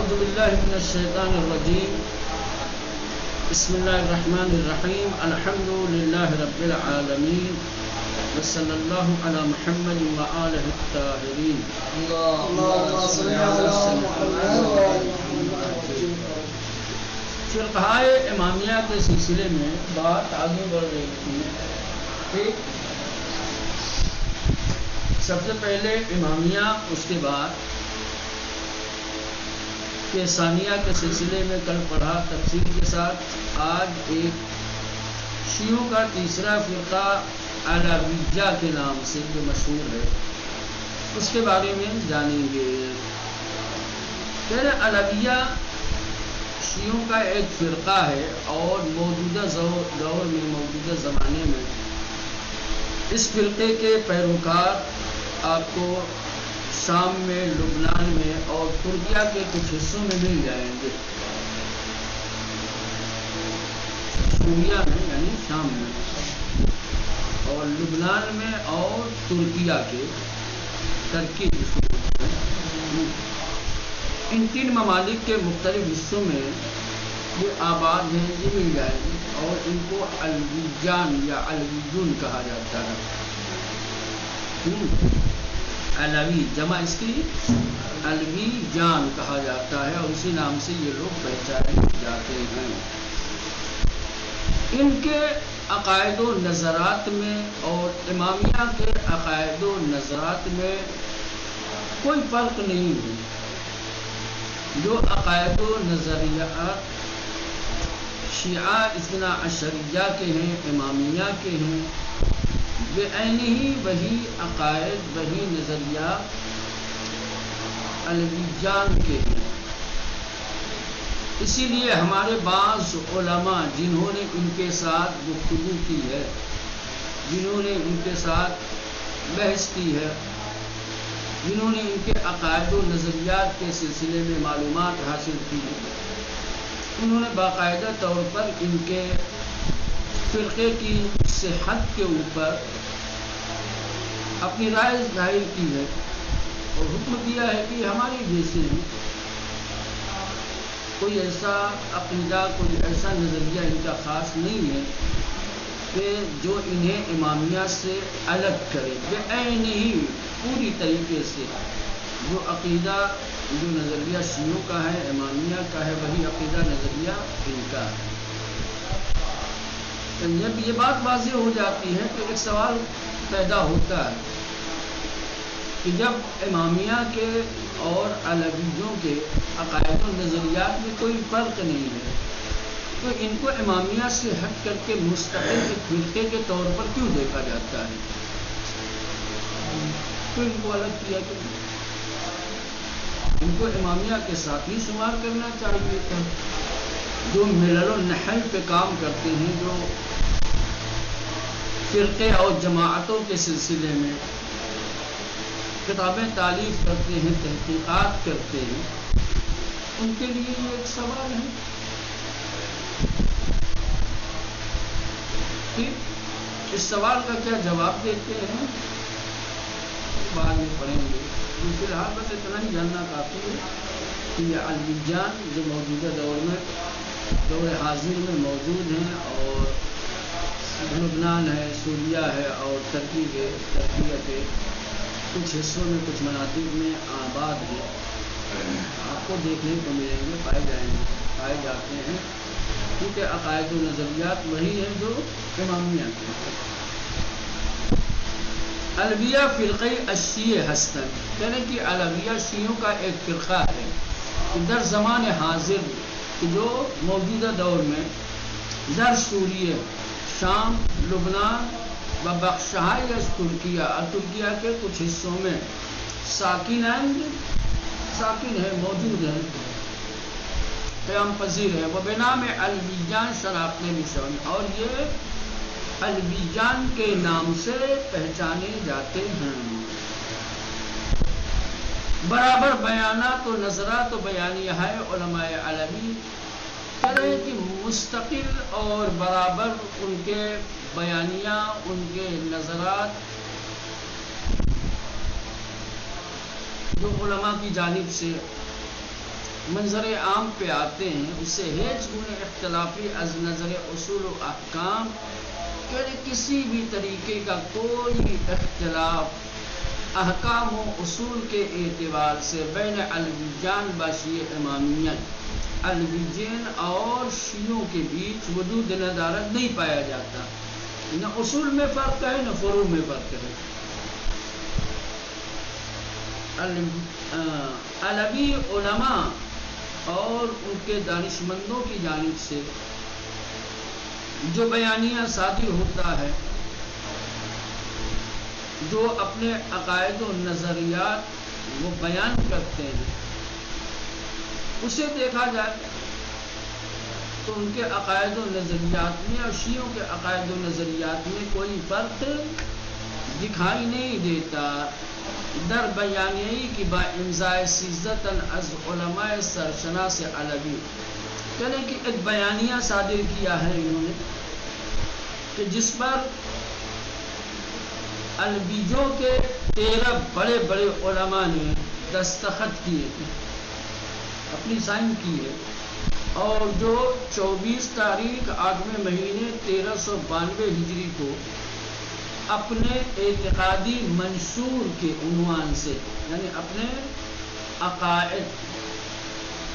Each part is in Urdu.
اعوذ باللہ من الشیطان الرجیم بسم اللہ الرحمن الرحیم الحمد للہ رب العالمین وصلی اللہ علی محمد وآلہ الطاہرین اللهم صل على محمد. فرقۂ امامیہ کے سلسلے میں بات آگے بڑھ رہی تھی. ٹھیک، سب سے پہلے امامیہ، اس کے بعد ثانیہ کے سلسلے میں کل پڑھا تفصیل کے ساتھ. آج ایک شیعوں کا تیسرا فرقہ علاویہ کے نام سے جو مشہور ہے، اس کے بارے میں جانیں گے. علاویہ شیعوں کا ایک فرقہ ہے اور موجودہ دور میں، موجودہ زمانے میں اس فرقے کے پیروکار آپ کو شام میں، لبنان میں اور ترکیہ کے کچھ حصوں میں مل جائیں گے. سوریہ میں یعنی شام میں، اور لبنان میں اور ترکیہ کے ترکی حصوں میں. ان تین ممالک کے مختلف حصوں میں یہ آباد ہیں، یہ مل جائیں گے اور ان کو علویان یا علویون کہا جاتا ہے. علوی جمع اس کی علوی جان کہا جاتا ہے اور اسی نام سے یہ لوگ پہچانے جاتے ہیں. ان کے عقائد و نظرات میں اور امامیہ کے عقائد و نظرات میں کوئی فرق نہیں ہے. جو عقائد و نظریات شیعہ اثنا عشریہ کے ہیں، امامیہ کے ہیں، بعین ہی وہی عقائد، وہی نظریات علویان کے ہیں. اسی لیے ہمارے بعض علماء جنہوں نے ان کے ساتھ گفتگو کی ہے، جنہوں نے ان کے ساتھ بحث کی ہے، جنہوں نے ان کے عقائد و نظریات کے سلسلے میں معلومات حاصل کی ہے، انہوں نے باقاعدہ طور پر ان کے فرقے کی صحت کے اوپر اپنی رائے ظاہر کی ہے اور حکم دیا ہے کہ ہمارے جیسے ہیں. کوئی ایسا عقیدہ، کوئی ایسا نظریہ ان کا خاص نہیں ہے کہ جو انہیں امامیہ سے الگ کرے. بعین ہی پوری طریقے سے جو عقیدہ، جو نظریہ شیعوں کا ہے، امامیہ کا ہے، وہی عقیدہ نظریہ ان کا ہے. جب یہ بات واضح ہو جاتی ہے تو ایک سوال پیدا ہوتا ہے کہ جب امامیہ کے اور علویوں کے عقائد و نظریات میں کوئی فرق نہیں ہے تو ان کو امامیہ سے ہٹ کر کے مستقل ایک فرقے کے طور پر کیوں دیکھا جاتا ہے؟ تو ان کو الگ کیا کیوں؟ ان کو امامیہ کے ساتھ ہی شمار کرنا چاہیے تھا. جو ملل و نحل پہ کام کرتے ہیں، جو فرقے اور جماعتوں کے سلسلے میں کتابیں تالیف کرتے ہیں، تحقیقات کرتے ہیں، ان کے لیے یہ ایک سوال ہے. اس سوال کا کیا جواب دیتے ہیں بعد میں پڑھیں گے. فی الحال بس اتنا ہی جاننا کافی ہے کہ یہ علویان جو موجودہ دور میں، دور حاضر میں موجود ہیں اور لبنان ہے، سوریہ ہے اور ترکیہ کے کچھ حصوں میں، کچھ مناطق میں آباد ہیں، آپ کو دیکھنے کو ملیں گے، پائے جاتے ہیں، کیونکہ عقائد و نظریات وہی ہیں جو امامیہ کے ہیں. علویہ فرقہ الشیعہ ہستن، یعنی کہ علویہ شیعوں کا ایک فرقہ ہے در زمان حاضر جو موجودہ دور میں در سوریہ، شام، لبنان و بخشہائے از ترکیہ اور ترکیہ کے کچھ حصوں میں ساکن ہے، موجود ہیں، قیام پذیر ہے. وہ بنام علویان شناخت نشان، اور یہ علویان کے نام سے پہچانے جاتے ہیں. برابر بیانات و نظرات و بیانیہ ہے علماء علوی طرح کی مستقل اور برابر ان کے بیانیہ، ان کے نظرات جو علماء کی جانب سے منظر عام پہ آتے ہیں اس سے ہیچ گنے اختلافی از نظر اصول و احکام کہ کسی بھی طریقے کا کوئی اختلاف احکام و اصول کے اعتبار سے بین الویجان با شیعہ امامیت الویجین اور شیعوں کے بیچ وجود ندارت نہیں پایا جاتا، نہ اصول میں فرق ہے نہ فروع میں فرق ہے۔ علوی علماء اور ان کے دانشمندوں کی جانب سے جو بیانیہ صادر ہوتا ہے، جو اپنے عقائد و نظریات وہ بیان کرتے ہیں، اسے دیکھا جائے تو ان کے عقائد و نظریات میں اور شیعوں کے عقائد و نظریات میں کوئی فرق دکھائی نہیں دیتا۔ در بیانیہی کی با امضائے سیزتاً از علماء سرشناس علوی، یعنی کہ ایک بیانیہ صادر کیا ہے انہوں نے کہ جس پر الویجوں کے 13 بڑے بڑے علماء نے دستخط کیے تھے، اپنی سائن کی ہے، اور جو 24 تاریخ 8ویں مہینے 1392 ہجری کو اپنے اعتقادی منشور کے عنوان سے، یعنی اپنے عقائد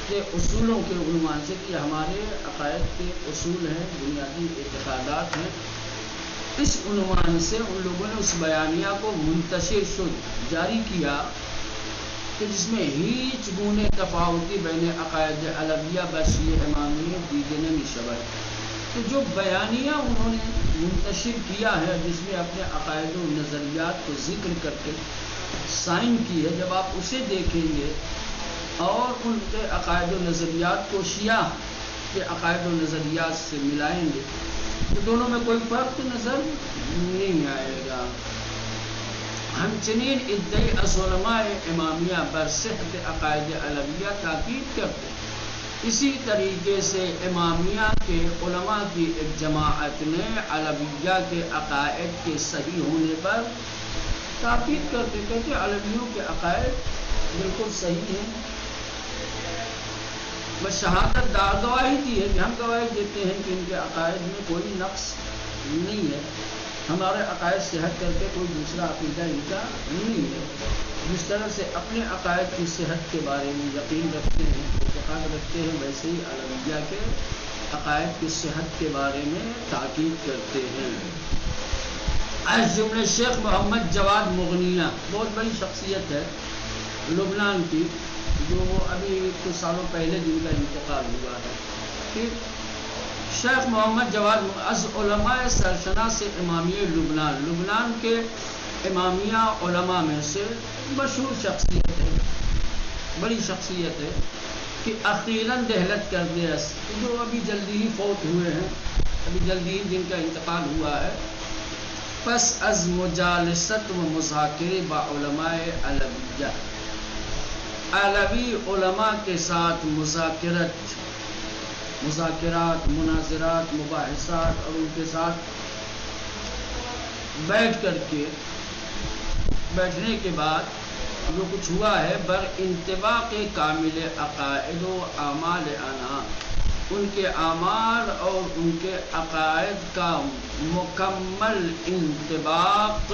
کے اصولوں کے عنوان سے کہ ہمارے عقائد کے اصول ہیں، بنیادی اعتقادات ہیں، اس عنوان سے ان لوگوں نے اس بیانیہ کو منتشر شد جاری کیا کہ جس میں ہیچ گونے تفاوتی بین عقائد علویہ و شیعہ امامیہ دیدن میں شبہ، تو جو بیانیہ انہوں نے منتشر کیا ہے جس میں اپنے عقائد و نظریات کو ذکر کر کے سائن کی ہے، جب آپ اسے دیکھیں گے اور ان کے عقائد و نظریات کو شیعہ کے عقائد و نظریات سے ملائیں گے تو دونوں میں کوئی فرق نظر نہیں آئے گا۔ ہمچنین ادعی از علماء امامیہ بر صحت عقائد علویہ تاکید کرتے، اسی طریقے سے امامیہ کے علماء کی ایک جماعت نے علویہ کے عقائد کے صحیح ہونے پر تاکید کرتے، کہتے علویوں کے عقائد بالکل صحیح ہیں، بس شہادت دار گواہی دی ہے کہ ہم گواہی دیتے ہیں کہ ان کے عقائد میں کوئی نقص نہیں ہے، ہمارے عقائد صحت کر کے کوئی دوسرا عقیدہ ان کا نہیں ہے۔ جس طرح سے اپنے عقائد کی صحت کے بارے میں یقین رکھتے ہیں، اعتقاد رکھتے ہیں، ویسے ہی علویہ کے عقائد کی صحت کے بارے میں تاکید کرتے ہیں۔ از جملے شیخ محمد جواد مغنیہ، بہت بڑی شخصیت ہے لبنان کی، جو ابھی کچھ سالوں پہلے جن کا انتقال ہوا ہے، ٹھیک، شیخ محمد جواد از علماء سرشنا سے امامیہ لبنان، لبنان کے امامیہ علماء میں سے مشہور شخصیت ہے، بڑی شخصیت ہے کہ اخیراً دہلت کر دیا، جو ابھی جلدی ہی فوت ہوئے ہیں، ابھی جلدی ہی جن کا انتقال ہوا ہے۔ پس از مجالست و مذاکرے با علماء علویہ، علوی علماء کے ساتھ مذاکرات، مناظرات، مباحثات اور ان کے ساتھ بیٹھنے کے بعد جو کچھ ہوا ہے، بر انطباق کامل عقائد و اعمال آنا، ان کے اعمال اور ان کے عقائد کا مکمل انطباق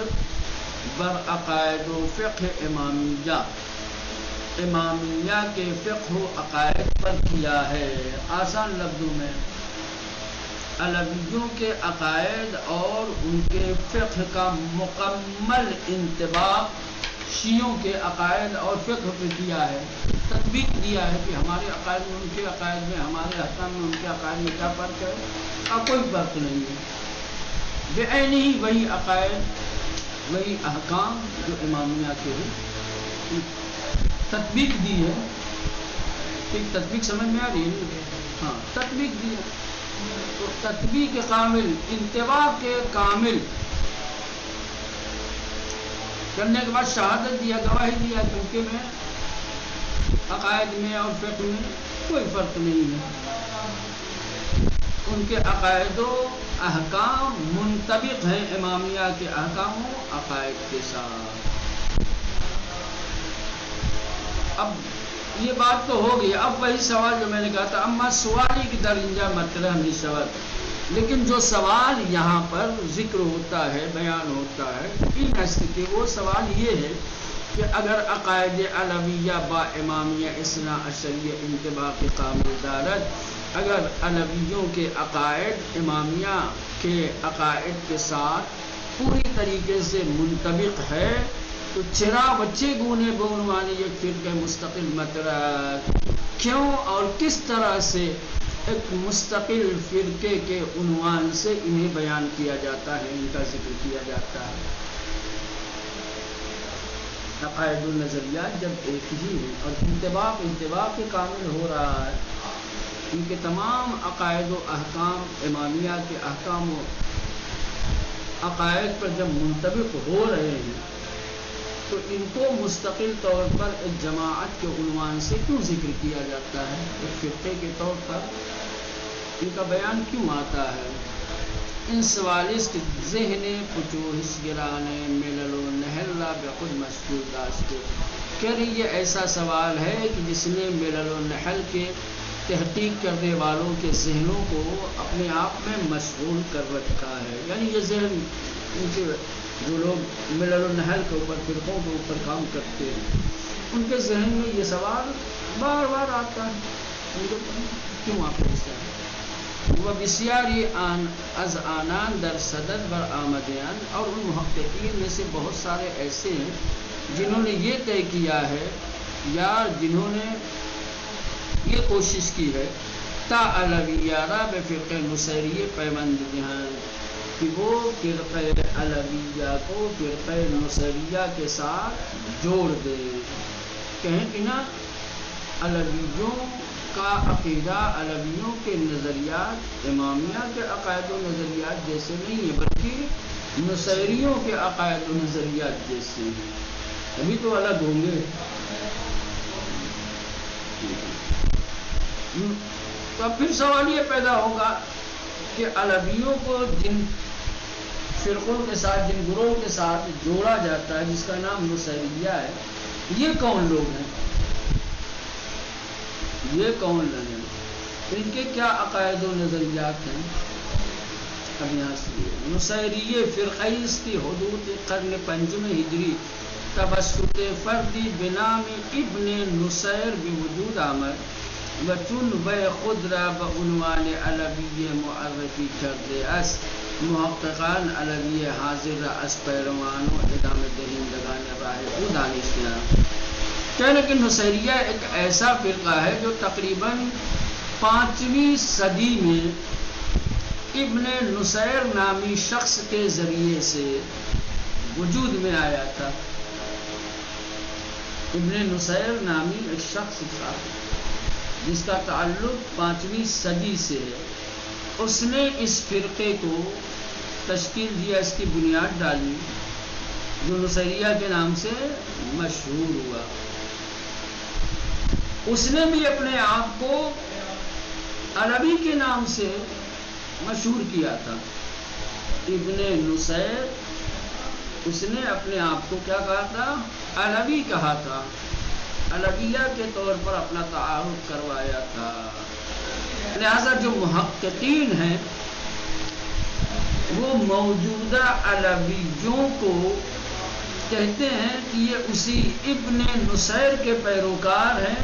بر عقائد و فقہ امامیہ، امامیہ کے فقہ و عقائد پر کیا ہے۔ آسان لفظوں میں علویوں کے عقائد اور ان کے فقہ کا مکمل انطباق شیعوں کے عقائد اور فقہ پہ کیا ہے، تطبیق دیا ہے کہ ہمارے عقائد میں ان کے عقائد میں، ہمارے احکام میں ان کے عقائد میں کیا فرق ہے، اور کوئی فرق نہیں ہے، بعین ہی وہی عقائد وہی احکام جو امامیہ کے ہیں، تطبیق دی ہے۔ ٹھیک، تطبیق سمجھ میں آ رہی ہے؟ ہاں، تطبیق دی ہے، تو تطبیق کامل، انتباہ کے کامل کرنے کے بعد شہادت دیا، گواہی دیا کہ ان کے میں عقائد میں اور فقہ میں کوئی فرق نہیں ہے، ان کے عقائد و احکام منطبق ہیں امامیہ کے احکام و عقائد کے ساتھ۔ اب یہ بات تو ہو گئی. اب وہی سوال جو میں نے کہا تھا، اما سوالی کی درجہ مطلب ہم سوال، لیکن جو سوال یہاں پر ذکر ہوتا ہے، بیان ہوتا ہے، ان حصے کے وہ سوال یہ ہے کہ اگر عقائد علویہ با امامیہ اثنا عشریہ انطباق کامل دارت، اگر علویوں کے عقائد امامیہ کے عقائد کے ساتھ پوری طریقے سے منطبق ہے، تو چرا بچے گونے بعنوان یک فرقہ مستقل مطرح، کیوں اور کس طرح سے ایک مستقل فرقے کے عنوان سے انہیں بیان کیا جاتا ہے، ان کا ذکر کیا جاتا ہے. عقائد النظریات جب ایک ہی ہیں اور انطباق کامل ہو رہا ہے، ان کے تمام عقائد و احکام امامیہ کے احکام و عقائد پر جب منطبق ہو رہے ہیں، تو ان کو مستقل طور پر ایک جماعت کے عنوان سے کیوں ذکر کیا جاتا ہے، ایک فرقے کے طور پر ان کا بیان کیوں آتا ہے؟ ان سوالست ذہن پچوہس گرانے ملل و نحلہ بخود مشغول داشت. کہہ رہی یہ ایسا سوال ہے کہ جس نے ملل و نحل کے تحقیق کرنے والوں کے ذہنوں کو اپنے آپ میں مشغول کر رکھا ہے. یعنی یہ ذہن ان کے جو لوگ ملل و نحل کے اوپر، فرقوں کے اوپر کام کرتے ہیں، ان کے ذہن میں یہ سوال بار بار آتا ہے، کیوں آپ ایسا ہے؟ وہ بسیاری از آنان در صدد بر آمدیان، اور ان محققین میں سے بہت سارے ایسے ہیں جنہوں نے یہ طے کیا ہے یا جنہوں نے یہ کوشش کی ہے تا علویارہ بے فرقہ نصیریہ پیوند دہان، کہ وہ فرقہ علویہ کو فرقہ نصیریہ کے ساتھ جوڑ دیں. کہیں کہ نا علویوں کا عقیدہ، علویوں کے نظریات امامیہ کے عقائد و نظریات جیسے نہیں ہیں، بلکہ نصیریوں کے عقائد و نظریات جیسے ہیں. ابھی تو الگ ہوں گے. تو اب پھر سوال یہ پیدا ہوگا کہ علویوں کو جن فرقوں کے ساتھ، جن گروہوں کے ساتھ جوڑا جاتا ہے جس کا نام نصیریہ ہے، یہ کون لوگ ہیں؟ یہ کون لوگ ہیں؟ ان کے کیا عقائد و نظریات ہیں؟ اب یہاں سے نصیریہ فرقیستی حدود قرن پنجم ہجری توسط فردی بنام ابن نصیر بوجود آمد و چون بے خود را بعنوان علوی معرفی کرده است، محققان علوی حاضر را از پیروان و ادامه دهندگان راہ او دانستند. کہنے کہ نصیریہ ایک ایسا فرقہ ہے جو تقریباً 5ویں صدی میں ابن نصیر نامی شخص کے ذریعے سے وجود میں آیا تھا. ابن نصیر نامی ایک شخص تھا جس کا تعلق 5ویں صدی سے ہے. اس نے اس فرقے کو تشکیل دیا، اس کی بنیاد ڈالی، جو نصیریہ کے نام سے مشہور ہوا. اس نے بھی اپنے آپ کو علوی کے نام سے مشہور کیا تھا. ابن نصیر اس نے اپنے آپ کو کیا کہا تھا؟ علوی کہا تھا. علویہ کے طور پر اپنا تعارف کروایا تھا. لہذا جو محققین ہیں وہ موجودہ علویوں کو کہتے ہیں کہ یہ اسی ابن نصیر کے پیروکار ہیں،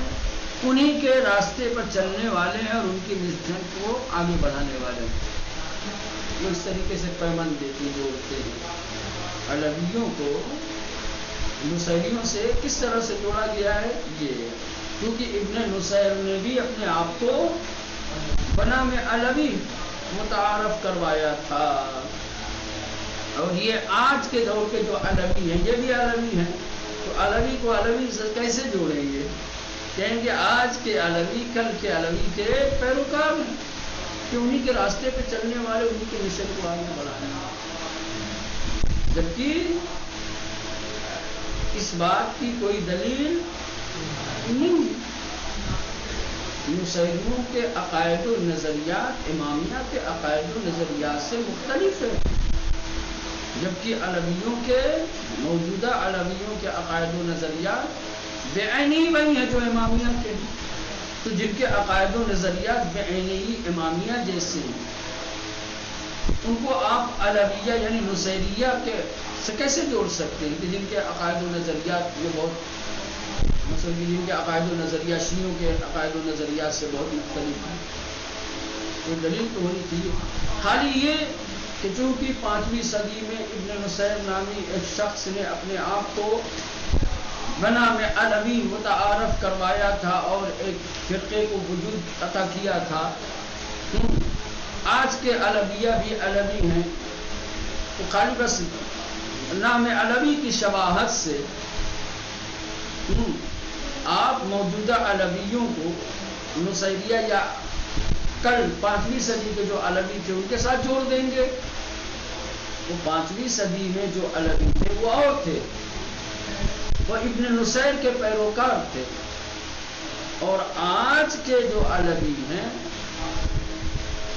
انہی کے راستے پر چلنے والے ہیں اور ان کی مشن کو آگے بڑھانے والے ہیں. وہ اس طریقے سے پیمند دیتے جوڑتے ہیں. علویوں کو نصیریوں سے کس طرح سے جوڑا گیا ہے؟ یہ کیونکہ ابن نصیر نے بھی اپنے آپ کو بنام علوی متعارف کروایا تھا. اور یہ آج کے دور کے جو علوی ہیں یہ بھی علوی ہیں، تو علوی کو علوی سے کیسے جوڑیں گے؟ کہیں گے آج کے علوی کل کے علوی کے پیروکار ہیں، کہ انہی کے راستے پہ چلنے والے، انہی کے مشن کو آگے بڑھانے والے. جبکہ اس بات کی کوئی دلیل نہیں. نصیریوں کے عقائد و نظریات امامیہ کے عقائد و نظریات سے مختلف ہے، جبکہ علویوں کے موجودہ علویوں کے عقائد و نظریات بعینی وہی ہے جو امامیہ کے ہیں، تو جن کے عقائد و نظریات بعینی امامیہ جیسے ہیں، ان کو آپ علویہ یعنی نصیریہ کے سے کیسے جوڑ سکتے ہیں کہ جن کے عقائد و نظریات یہ بہت مثلا جن کے عقائد و نظریہ شیعوں کے عقائد و نظریات سے بہت مختلف ہیں؟ تو دلیل تو ہونی چاہیے. خالی یہ کہ چونکہ 5ویں صدی میں ابن نصیر نامی ایک شخص نے اپنے آپ کو بنام علوی متعارف کروایا تھا اور ایک فرقے کو وجود عطا کیا تھا. آج کے علویہ بھی علوی ہیں، تو خالی بس نام علوی کی شباہت سے آپ موجودہ علویوں کو نصیریہ یا کل 5ویں صدی کے جو علوی تھے ان کے ساتھ جوڑ دیں گے. وہ 5ویں صدی میں جو علوی تھے وہ اور تھے، وہ ابن نصیر کے پیروکار تھے، اور آج کے جو علوی ہیں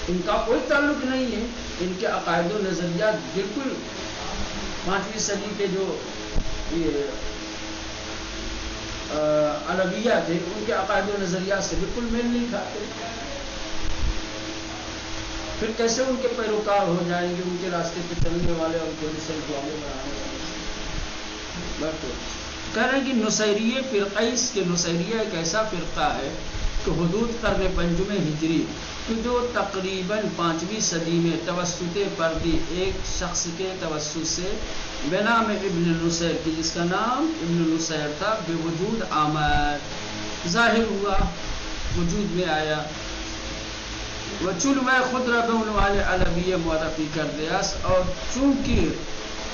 ان کا کوئی تعلق نہیں ہے. ان کے عقائد و نظریات بالکل 5ویں صدی کے جو علویہ تھے ان کے عقائد و نظریات سے بالکل میل نہیں کھاتے. پھر کیسے ان کے پیروکار ہو جائیں گے، ان کے راستے پہ چلنے والے اور جو رسالت کو آگے بڑھانے والے؟ کہہ رہے ہیں کہ نصیریہ فرقہ، اس کے نصیریہ ایک ایسا فرقہ ہے کہ حدود قرن پنجم ہجری کہ جو تقریباً 5ویں صدی میں توسط پردی ایک شخص کے توسط سے بنام ابن نصیر کی، جس کا نام ابن نصیر تھا، بے وجود آمد، ظاہر ہوا، وجود میں آیا. وچل میں خود ربون والے علویہ معرفی کر دیا، اور چونکہ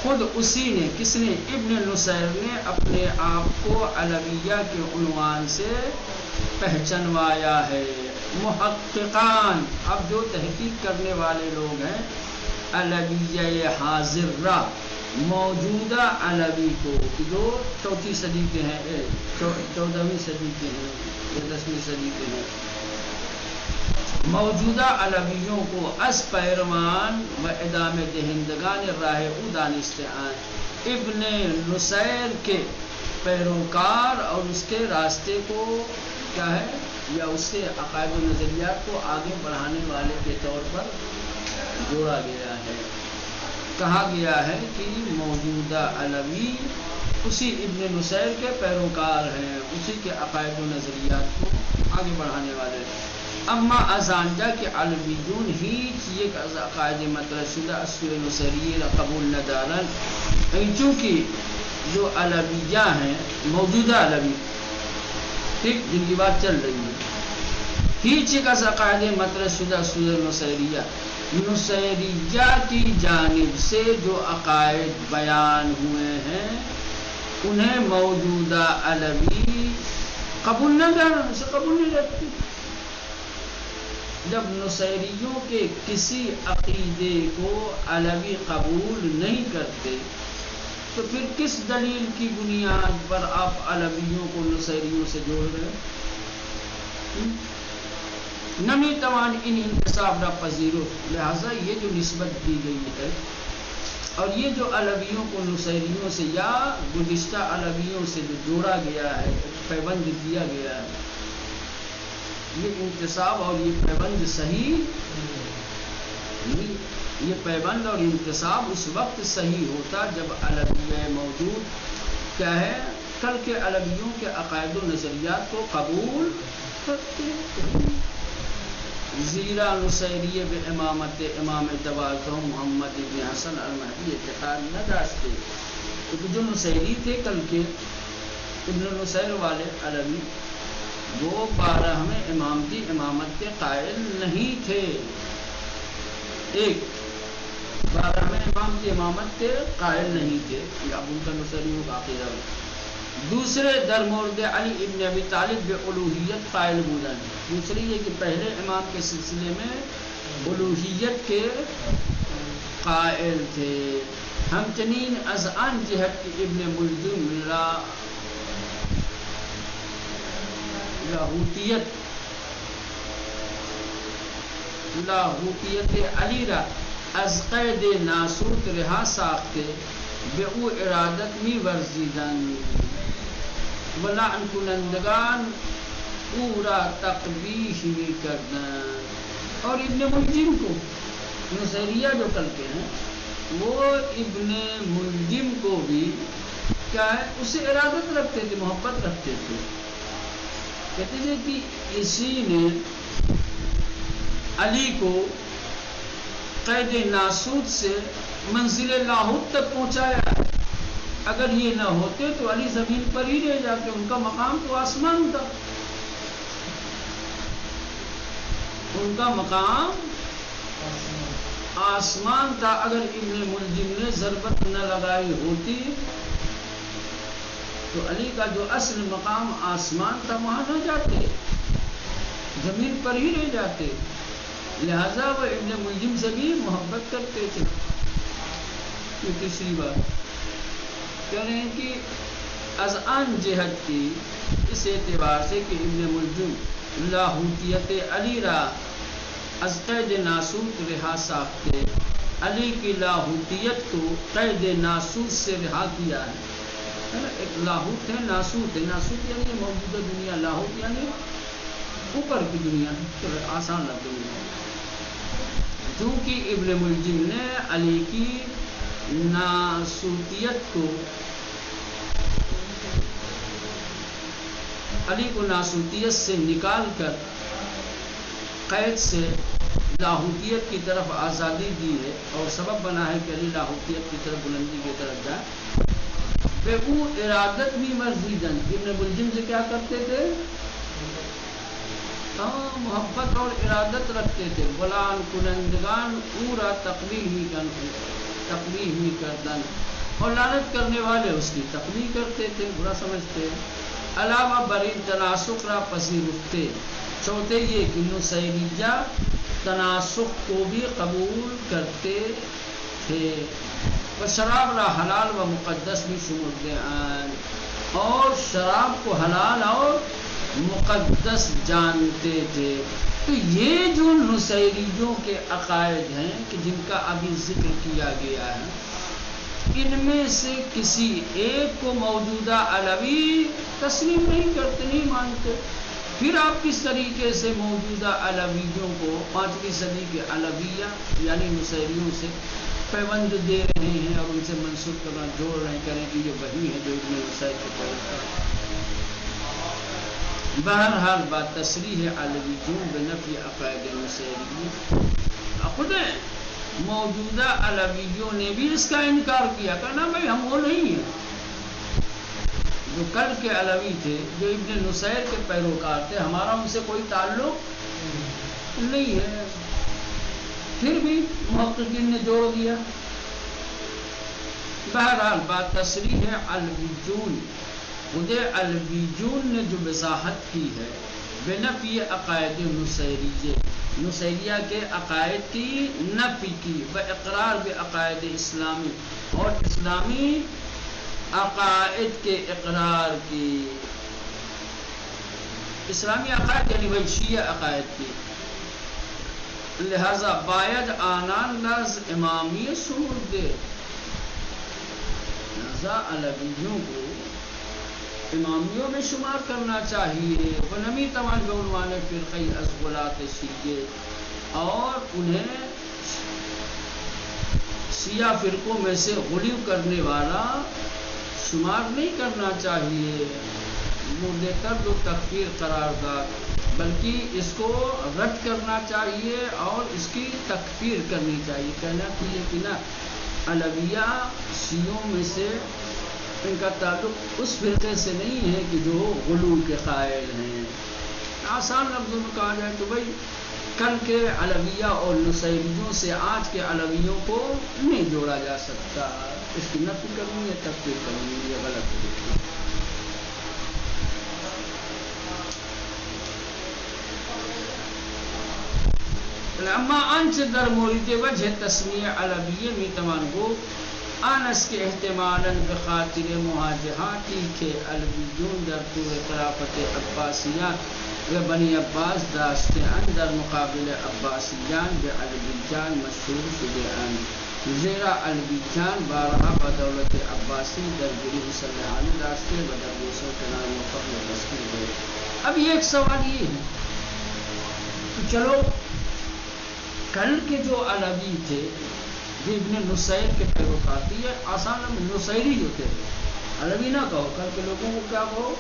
خود اسی نے، کس نے؟ ابن نصیر نے اپنے آپ کو علویہ کے عنوان سے پہچنوایا ہے. محققان، اب جو تحقیق کرنے والے لوگ ہیں علویہ حاضرہ، موجودہ علوی کو جو 4 صدی کے ہیں، 14ویں صدی کے ہیں یا 10ویں صدی کے ہیں، موجودہ علویوں کو از پیروان و ادام دہندگان راہ او دانستان، ابن نصیر کے پیروکار اور اس کے راستے کو کیا ہے یا اس سے عقائد و نظریات کو آگے بڑھانے والے کے طور پر جوڑا گیا ہے. کہا گیا ہے کہ موجودہ علوی اسی ابن نصیر کے پیروکار ہیں، اسی کے عقائد و نظریات کو آگے بڑھانے والے. اما ازانجا کے علویون ہیچ یک از عقائد مطرح شدہ اصول نصیریہ را قبول ندارن. چونکہ جو علویہ ہیں، موجودہ علوی، ٹھیک، جن کی بات چل رہی ہے، ہیچ یک از عقائد مطرح شدہ اصول نصیریہ، نصیریہ کی جانب سے جو عقائد بیان ہوئے ہیں انہیں موجودہ علوی قبول نہ کرنا، اسے قبول نہیں رکھتے. جب نصیریوں کے کسی عقیدے کو علوی قبول نہیں کرتے تو پھر کس دلیل کی بنیاد پر آپ علویوں کو نصیریوں سے جوڑ رہے ہیں؟ نمی توان ان انتصاب را پذیرو. لہذا یہ جو نسبت دی گئی ہے اور یہ جو علویوں کو نصیریوں سے یا گزشتہ علویوں سے جو جوڑا گیا ہے، پیوند دیا گیا ہے، یہ انتصاب اور یہ پیوند صحیح نہیں. یہ پیوند اور انتصاب اس وقت صحیح ہوتا جب علویہ موجود کیا ہے، کل کے علویوں کے عقائد و نظریات کو قبول کرتے. زیرا نصیریہ بے امامت امام دوازدہ محمد ابن حسن المہدی اعتقاد نہ داشتے. کیونکہ جو نصیری تھے کل کے ابن نصیر والے علوی، وہ 12ویں امام کی امامت کے قائل نہیں تھے. ایک 12ویں امام کی امامت کے قائل نہیں تھے، یہ ابو کا نصیریوں کا عقیدہ. دوسرے در مورد علی ابن ابی طالب بے الوہیت قائل بودن. دوسری یہ کہ پہلے امام کے سلسلے میں الوہیت کے قائل تھے. ہمچنین از آن جہت کی ابن ملجم لاہوتیت علی را از قید ناسوت رہا ساختے بے او ارادت می ورزیدن. ولعن کنندگان پورا تقبیح بھی کرنا. اور ابن ملجم کو نصیریہ جو کل کے ہیں وہ ابن ملجم کو بھی کیا ہے اسے ارادت رکھتے تھے, محبت رکھتے تھے. کہتے تھے کہ اسی نے علی کو قید ناسوت سے منزل لاہوت تک پہنچایا ہے. اگر یہ نہ ہوتے تو علی زمین پر ہی رہ جاتے, ان کا مقام تو آسمان تھا, ان کا مقام آسمان تھا. اگر ابن ملجم نے ضربت نہ لگائی ہوتی تو علی کا جو اصل مقام آسمان تھا وہاں نہ جاتے, زمین پر ہی رہ جاتے. لہذا وہ ابن ملجم سے بھی محبت کرتے تھے. یہ تیسری بات کہہ رہے ہیں کہ از آن جہت کی اس اعتبار سے کہ ابن ملجم لاہوتیت علی را از قید ناسوت رہا ساختے, علی کی لاہوتیت کو قید ناسوت سے رہا کیا ہے. ایک لاہوت ہے, ناسوت ہے. ناسوت یعنی موجودہ دنیا, لاہوت یعنی اوپر کی دنیا, آسان لفظ ہے. چونکہ ابن ملجم نے علی کی ناسوتیت کو علی کو ناسوتیت سے نکال کر قید سے لاہوتیت کی طرف آزادی دی ہے اور سبب بنا ہے کہ علی لاہوتیت کی طرف بلندی کی طرف جائے. بے او ارادت بھی مرزیدن, ابن ملجم سے کیا کرتے تھے, محبت اور ارادت رکھتے تھے. غلام کنندگان پورا تقبیح ہی کردن, اور لعنت کرنے والے اس کی تقبیح کرتے تھے, برا سمجھتے. علاوہ بر این تناسخ را پذیرفتے, چوتھے یہ کہ نصیریہ تناسخ کو بھی قبول کرتے تھے. و شراب را حلال و مقدس بھی شمرتے ہیں, اور شراب کو حلال اور مقدس جانتے تھے. تو یہ جو نصیریوں کے عقائد ہیں کہ جن کا ابھی ذکر کیا گیا ہے, ان میں سے کسی ایک کو موجودہ علوی تسلیم نہیں کرتے, نہیں مانتے. پھر آپ کس طریقے سے موجودہ علویوں کو 5ویں صدی کے علویہ یعنی نصیریوں سے پیوند دے رہے ہیں اور ان سے منسوب کرنا جوڑ رہے ہیں, کریں کہ یہ وہی ہے جو ابن نصیر کے پیروکار. بہرحال بات تصریح علویوں بنفی عقائد نصیری. خود موجودہ علویوں نے بھی اس کا انکار کیا, کہنا بھائی ہم وہ نہیں ہیں جو کل کے علوی تھے, جو ابن نصیر کے پیروکار تھے, ہمارا ان سے کوئی تعلق نہیں ہے. پھر بھی محققین نے جوڑ دیا. بہرحال بات تصریح علویون, خود علویون نے جو وضاحت کی ہے بنفی عقائد نصیریہ کے عقائد کی نفی کی, و اقرار بعقائد اسلامی, اور اسلامی عقائد کے اقرار کی. اسلامی عقائد یعنی وہی شیعہ عقائد کی. لہذا باید آنان لفظ امامیت شمول دے. لہذا علویوں کو امامیوں میں شمار کرنا چاہیے. ونمی تمام عنوان فرقی ازغلات شیعہ, اور انہیں شیعہ فرقوں میں سے غلو کرنے والا شمار نہیں کرنا چاہیے. مورد طرد و تکفیر قرار داد, بلکہ اس کو رد کرنا چاہیے اور اس کی تکفیر کرنی چاہیے. کہنا چاہیے کہ نہ علویہ شیعوں میں سے ان کا تعلق اس فرقے سے نہیں ہے کہ جو غلو کے قائل ہیں. آسان لفظوں میں کہا جائے تو بھائی کل کے علویہ اور نصیریوں سے آج کے علویوں کو نہیں جوڑا جا سکتا. اس کی نفی کرنی ہے, تکفیر کرنی ہے, یہ غلط ہے. اما آنچ در مورد وجہ تسمیہ علویہ می توان گفت آن است که احتمالاً به خاطر مواجهاتی که علویون در طول خلافت عباسیان و بنی عباس داشته‌اند در مقابل عباسیان به علویان مشهور شده‌اند. زیرا البیجان بارہا بدولت عباسی درگیری مسلحانی راستے بدر دوسروں کے نام موقف میں تشکیل ہوئے. اب یہ ایک سوال یہ ہے کہ چلو کل کے جو علوی تھے جو ابن نصیر کے پیروکار تھے، یہ آسان نصیری جو تھے، علوی نہ کہو، کل کے لوگوں کو کیا کہو،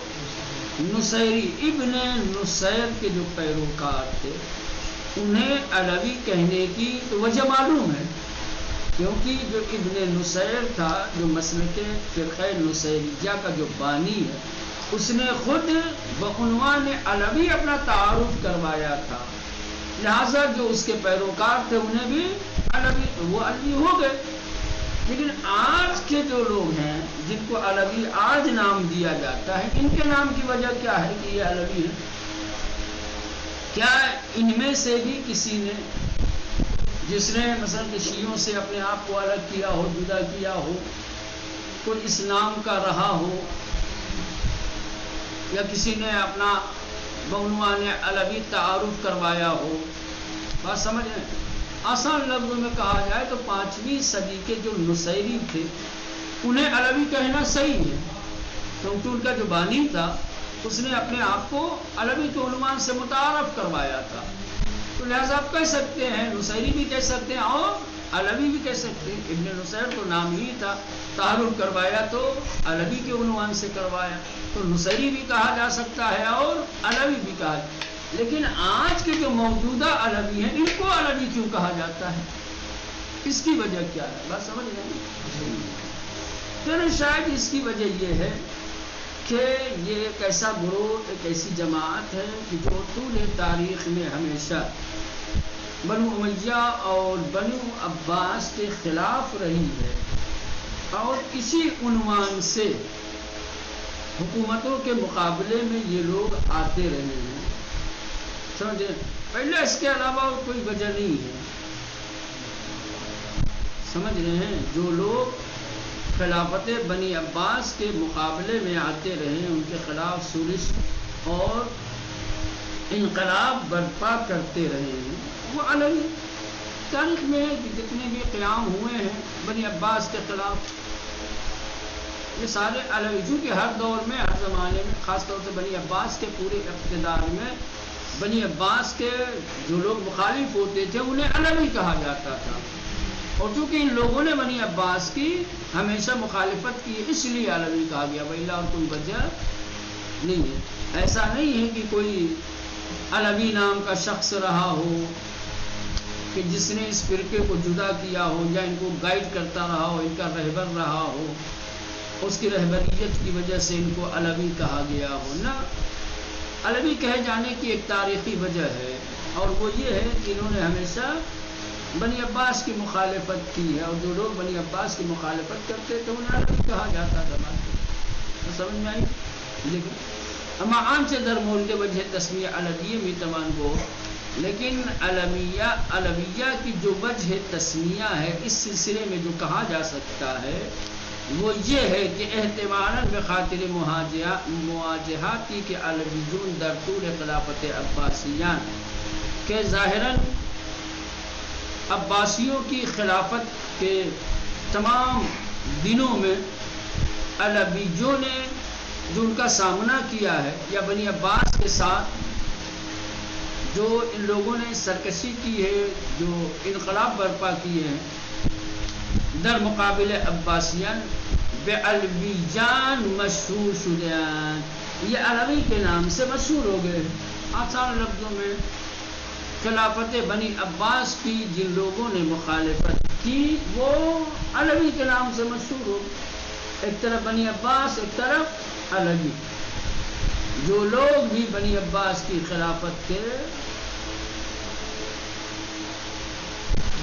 نصیری. ابن نصیر کے جو پیروکار تھے انہیں علوی کہنے کی وجہ معلوم ہے، کیونکہ جو ابن نصیر تھا، جو مسلک فرقہ نصیریہ کا جو بانی ہے، اس نے خود بعنوان علوی اپنا تعارف کروایا تھا، لہذا جو اس کے پیروکار تھے انہیں بھی علوی، وہ علوی ہو گئے. لیکن آج کے جو لوگ ہیں جن کو علوی آج نام دیا جاتا ہے، ان کے نام کی وجہ کیا ہے کہ یہ علوی ہے؟ کیا ان میں سے بھی کسی نے جس نے مثلا کہ شیعوں سے اپنے آپ کو الگ کیا ہو، جدا کیا ہو، کوئی اس نام کا رہا ہو، یا کسی نے اپنا بعنوان علوی تعارف کروایا ہو؟ بات سمجھ رہے ہیں؟ آسان لفظوں میں کہا جائے تو 5ویں صدی کے جو نصیری تھے انہیں علوی کہنا صحیح ہے، کیونکہ ان کا جو بانی تھا اس نے اپنے آپ کو علوی کے عنوان سے متعارف کروایا تھا، تو لہذا آپ کہہ سکتے ہیں، نصیری بھی کہہ سکتے ہیں اور علوی بھی کہہ سکتے ہیں. ابن نصیر تو نام ہی تھا، تعارف کروایا تو علوی کے عنوان سے کروایا، تو نصیری بھی کہا جا سکتا ہے اور علوی بھی کہا. لیکن آج کے جو موجودہ علوی ہیں ان کو علوی کیوں کہا جاتا ہے؟ اس کی وجہ کیا ہے؟ بات سمجھ رہے ہیں؟ پھر شاید اس کی وجہ یہ ہے کہ یہ ایک ایسا گروہ، ایک ایسی جماعت ہے کہ جو طول تاریخ میں ہمیشہ بنو امیہ اور بنو عباس کے خلاف رہی ہے، اور اسی عنوان سے حکومتوں کے مقابلے میں یہ لوگ آتے رہے ہیں. سمجھے؟ پہلے اس کے علاوہ کوئی وجہ نہیں ہے. سمجھ رہے ہیں؟ جو لوگ خلافت بنی عباس کے مقابلے میں آتے رہے، ان کے خلاف سورش اور انقلاب برپا کرتے رہے ہیں، وہ علوی. تاریخ میں جتنے بھی قیام ہوئے ہیں بنی عباس کے خلاف، یہ سارے علوی، چونکہ ہر دور میں، ہر زمانے میں، خاص طور سے بنی عباس کے پورے اقتدار میں بنی عباس کے جو لوگ مخالف ہوتے تھے انہیں علوی کہا جاتا تھا. اور چونکہ ان لوگوں نے بنی عباس کی ہمیشہ مخالفت کی، اس لیے علوی کہا گیا، وإلا اور کوئی وجہ نہیں ہے. ایسا نہیں ہے کہ کوئی علوی نام کا شخص رہا ہو کہ جس نے اس فرقے کو جدا کیا ہو یا ان کو گائیڈ کرتا رہا ہو، ان کا رہبر رہا ہو، اس کی رہبریت کی وجہ سے ان کو علوی کہا گیا ہو. نہ، علوی کہے جانے کی ایک تاریخی وجہ ہے، اور وہ یہ ہے کہ انہوں نے ہمیشہ بنی عباس کی مخالفت کی ہے، اور جو لوگ بنی عباس کی مخالفت کرتے تھے انہیں علوی کہا جاتا تھا. سمجھ میں آئی؟ لیکن اما عام سے در مورد وجہ تسمیہ علویہ می توان گو، لیکن علویہ کی جو وجہ تسمیہ ہے اس سلسلے میں جو کہا جا سکتا ہے وہ یہ ہے کہ احتمالاً بخاطر مواجہاتی کے علویون در طول خلافت عباسیان کہ ظاہراً عباسیوں کی خلافت کے تمام دنوں میں علویوں نے جو ان کا سامنا کیا ہے، یا بنی عباس کے ساتھ جو ان لوگوں نے سرکشی کی ہے، جو انقلاب برپا کیے ہیں، در مقابل عباسیان بعلویجان مشہور شدیان، یہ علوی کے نام سے مشہور ہو گئے. آسان لفظوں میں خلافت بنی عباس کی جن لوگوں نے مخالفت کی وہ علوی کے نام سے مشہور ہو. ایک طرف بنی عباس، ایک طرف علوی. جو لوگ بھی بنی عباس کی خلافت کے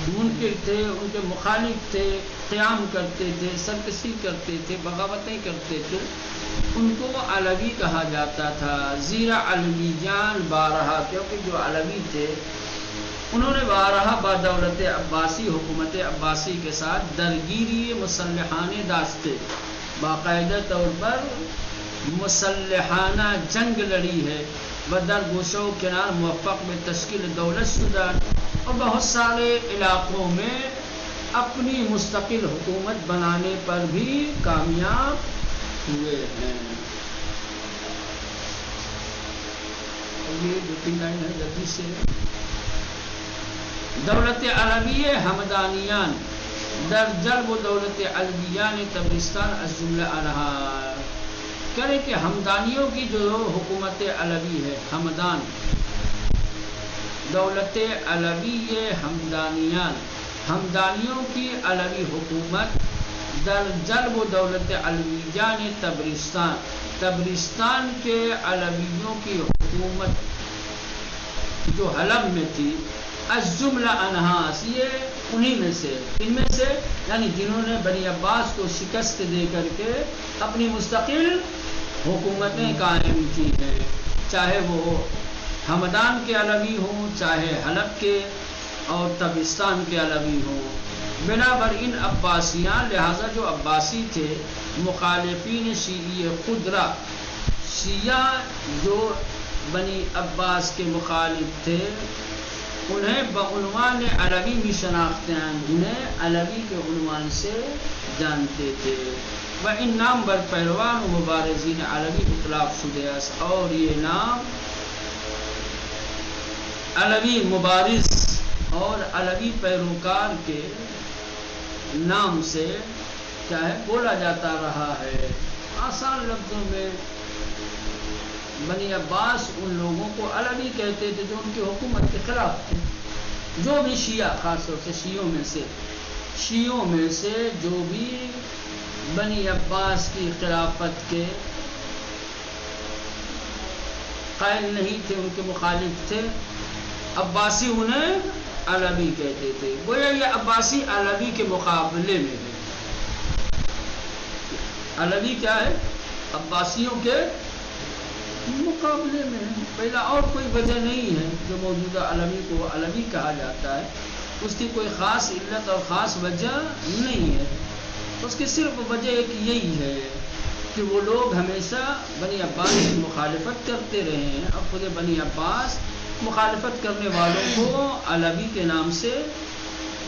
منکر تھے، ان کے مخالف تھے، قیام کرتے تھے، سرکشی کرتے تھے، بغاوتیں کرتے تھے، ان کو علوی کہا جاتا تھا. زیرا علوی جان بارہا، کیونکہ جو علوی تھے انہوں نے بارہا بدولت عباسی، حکومت عباسی کے ساتھ درگیری مسلحانہ داشتے، باقاعدہ طور پر مسلحانہ جنگ لڑی ہے. بدر گوشہ و کنار موفق میں تشکیل دولت شدہ، اور بہت سارے علاقوں میں اپنی مستقل حکومت بنانے پر بھی کامیاب ہوئے ہیں. یہ 2-3 لائن ہے جلدی سے. دولت عربی ہمدانیان در جلب و دولت علویان تبرستان از جملہ انہار. کرے کہ ہمدانیوں کی جو حکومت علوی ہے، ہمدان، دولت علوی ہمدانیان، ہمدانیوں کی علوی حکومت در جلب و دولت علویان تبرستان، تبرستان کے علویوں کی حکومت جو حلب میں تھی، از جملہ انہاس، یہ انہی میں سے، ان میں سے یعنی جنہوں نے بنی عباس کو شکست دے کر کے اپنی مستقل حکومتیں قائم کی ہیں، چاہے وہ ہمدان کے علوی ہوں، چاہے حلب کے اور تبرستان کے علوی ہوں. بنابر ان عباسیان، لہذا جو عباسی تھے، مخالفین شیعی قدرہ، شیعہ جو بنی عباس کے مخالف تھے، انہیں بعنوان علوی بھی شناختے ہیں، انہیں علوی کے عنوان سے جانتے تھے. و ان نام بر پیروان و مبارزین علوی اطلاق شدہ است، اور یہ نام علوی مبارز اور علوی پیروکار کے نام سے کیا ہے بولا جاتا رہا ہے. آسان لفظوں میں بنی عباس ان لوگوں کو علوی کہتے تھے جو ان کی حکومت کے خلاف تھے. جو بھی شیعہ، خاص طور سے شیعوں میں سے جو بھی بنی عباس کی خلافت کے قائل نہیں تھے، ان کے مخالف تھے، عباسی انہیں علوی کہتے تھے. گویا یہ عباسی علوی کے مقابلے میں ہے. علوی کیا ہے؟ عباسیوں کے مقابلے میں ہے. پہلا اور کوئی وجہ نہیں ہے جو موجودہ علوی کو علوی کہا جاتا ہے، اس کی کوئی خاص علت اور خاص وجہ نہیں ہے. اس کی صرف وجہ ایک یہی ہے کہ وہ لوگ ہمیشہ بنی عباس کی مخالفت کرتے رہے ہیں، اور خود بنی عباس مخالفت کرنے والوں کو علوی کے نام سے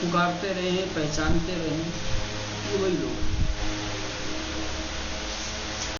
پکارتے رہے ہیں، پہچانتے رہے ہیں. یہ وہی لوگ